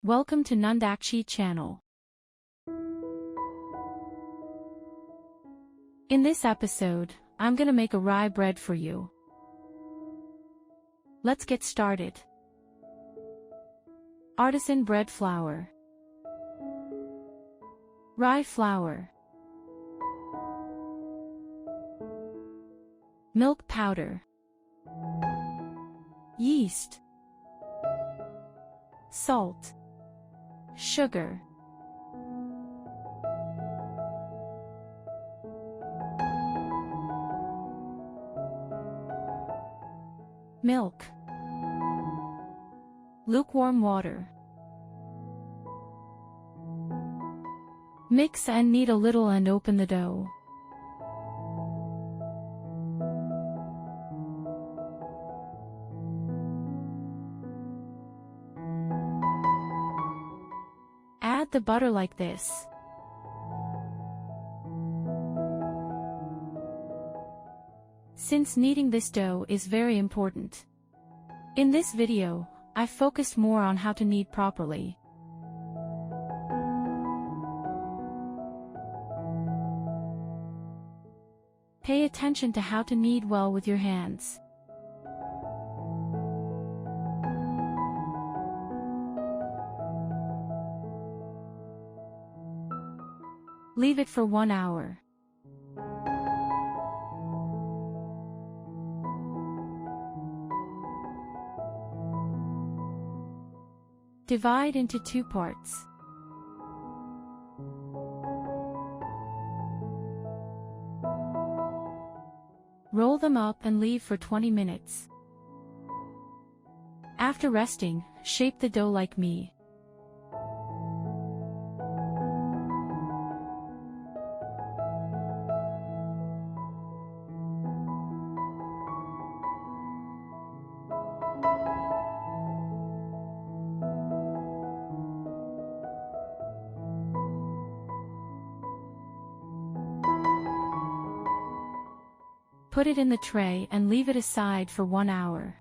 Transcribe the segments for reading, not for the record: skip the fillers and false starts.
Welcome to Nandakchi channel. In this episode, I'm gonna make a rye bread for you. Let's get started. Artisan Bread Flour. Rye Flour. Milk powder. Yeast. Salt. Sugar. Milk. Lukewarm water. Mix and knead a little and open the dough. Add the butter like this. Since kneading this dough is very important. In this video, I focused more on how to knead properly. Pay attention to how to knead well with your hands. Leave it for 1 hour. Divide into 2 parts. Roll them up and leave for 20 minutes. After resting, shape the dough like me. Put it in the tray and leave it aside for 1 hour.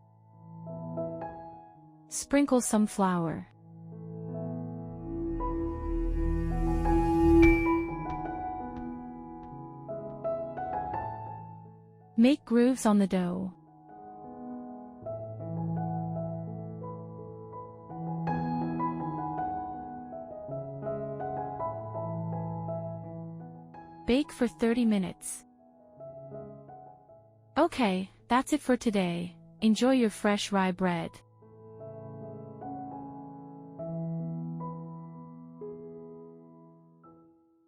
Sprinkle some flour. Make grooves on the dough. Bake for 30 minutes. Okay, that's it for today. Enjoy your fresh rye bread.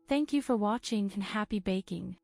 Thank you for watching and happy baking.